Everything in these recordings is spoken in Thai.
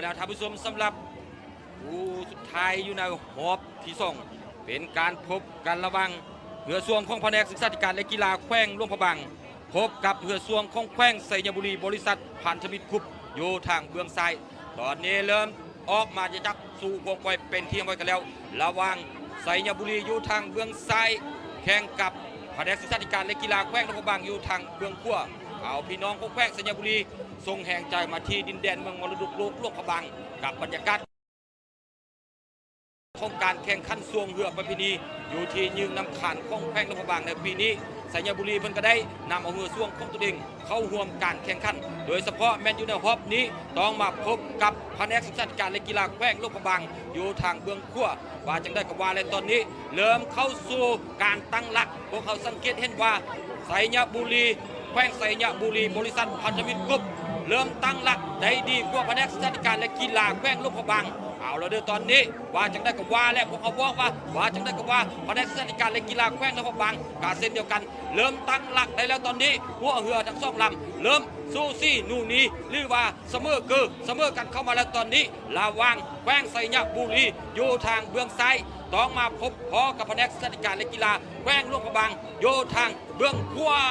แล้วท่านผู้ชมสำหรับคู่สุดท้ายอยู่ในหอบที่ส่งเป็นการพบกันระหว่างเรือส่วงของแผนกศึกษาธิการและกีฬาแขวงหลวงพระบางพบกับเรือส่วงของแขวงไสยบุรีบริษัทพันธมิตรคุปอยู่ทางเบื้องซ้ายตอนนี้เริ่มออกมาจะจักสู่วงไปเป็นที่ไว้กันแล้วระหว่างไสยบุรีอยู่ทางเบื้องซ้ายแข่งกับแผนกศึกษาธิการและกีฬาแขวงหลวงพระบางอยู่ทางเบื้องขวาเอาพี่น้องของแขวงไสยบุรีส่งแห่งใจมาที่ดินแดนเมืองมรดกโลกหลวงพระบางกับบรรยากาศของการแข่งขันสวงเรือประเพณีอยู่ที่ยืนนำขานของแขวงหลวงพระบางในปีนี้ไสยบุรีเพิ่นก็ได้นำเอาเรือสวงของตัวเองเข้าร่วมการแข่งขันโดยเฉพาะแมนยูในฮอบนี้ต้องมาพบกับแผนกศึกษาธิการและกีฬาแขวงหลวงพระบางอยู่ทางเบื้องขวาว่าจังได้กับว่าและตอนนี้เริ่มเข้าสู่การตั้งหลักพวกเขาสังเกตเห็นว่าไสยบุรีแขวงไสยบุรีบริษัทพันธมิตรกรุ๊ปเริ่มตั้งหลักได้ดีกว่าแผนกศึกษาธิการและกีฬาแขวงหลวงพระบางเอาเราเดินตอนนี้ว่าจังได้กับว่าและพวกเขาบอกว่าจังได้กับว่าแผนกศึกษาธิการและกีฬาแขวงหลวงพระบางกาเส้นเดียวกันเริ่มตั้งหลักได้แล้วตอนนี้หัวเรือทั้งสองลำเริ่มสู้ซี่นู่นนี่หรือว่าเสมอกันเข้ามาแล้วตอนนี้ระหว่างแขวงไสยบุรีอยู่ทางเบื้องซ้ายต้องมาพบพอกับแผนกศึกษาธิการและกีฬาแขวงหลวงพระบางอยู่ทางเบื้องขวา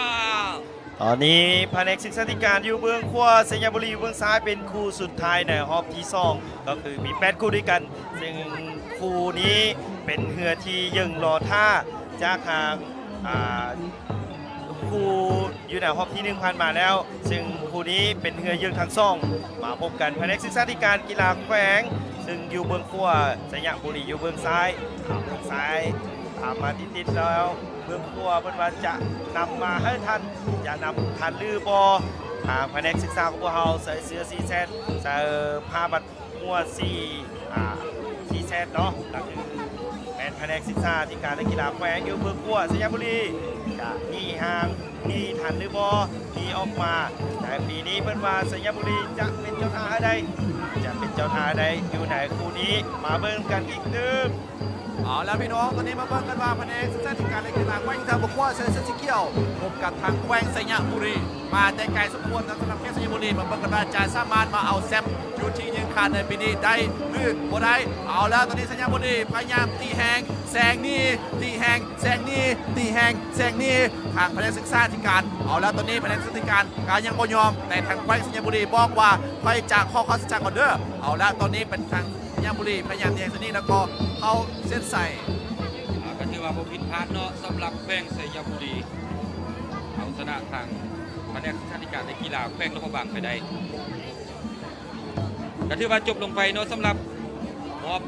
ตอนนี้แผนกศึกษาธิการอยู่เบื้องขวาไสยบุรีเบื้องซ้ายเป็นคู่สุดท้ายในรอบที่2ก็คือมี8คู่ด้วยกันซึ่งคู่นี้เป็นเรือที่ยังรอท่าจากทางคู่อยู่ในรอบที่1ผ่านมาแล้วซึ่งคู่นี้เป็นเรือยังทั้งสองมาพบกันแผนกศึกษาธิการกีฬาแขวงซึ่งอยู่เบื้องขวาไสยบุรีอยู่เบื้องซ้ายตามมาติดๆแล้วเบื้องขวาเพิ่นว่าจะนำมาให้ทันจะนำทันหรือบอทางแผนกศึกษาของพวกเราใส่เสื้อสีแซดใส่ผ้าบัดหัวสีแซดเนาะก็คือเป็นแผนกศึกษาที่การและกีฬาแขวงอยู่เบื้องขวาไสยบุรีจะมีห่างมีทันหรือบอมีออกมาแต่ปีนี้เพิ่นว่าไสยบุรีจะเป็นเจ้าท่าใดอยู่ในคู่นี้มาเบิ่งกันอีกนึงเอาแล้วพี่น้องตอนนี้มาเบิ่งกันว่าแผนกศึกษาธิการและกีฬาแขวงทางบกว่าเซนซิเกียวพบกับทางแขวงไสยบุรีมาแต่ไกลสมควรสำหรับแขวงไสยบุรีมาเบิ่งกันว่าจะสามารถมาเอาแซมอยู่ที่ยืนขาดในปีนี้ได้หรือบ่ได้เอาแล้วตอนนี้ไสยบุรีพยายามตีแหงแซงนี่ตีแหงแซงนี่ตีแหงแซงนี่ทางแผนกศึกษาธิการเอาแล้วตอนนี้แผนกศึกษาธิการการยังบ่ยอมแต่ทางแขวงไสยบุรีบอกว่าไปจากข้อสัญญาก่อนเด้อเอาแล้วตอนนี้เป็นทางไสยบุรีพยายามแยงตัวนี้แล้วก็เข้าเส้นใส่ก็ถือว่าผิดพลาดเนาะสำหรับแขวงไสยบุรีเอาชนะทางแผนกศึกษาธิการในกีฬาแขวงหลวงพระบางไปได้ก็ถือว่าจบลงไปเนาะสำหรับมอบ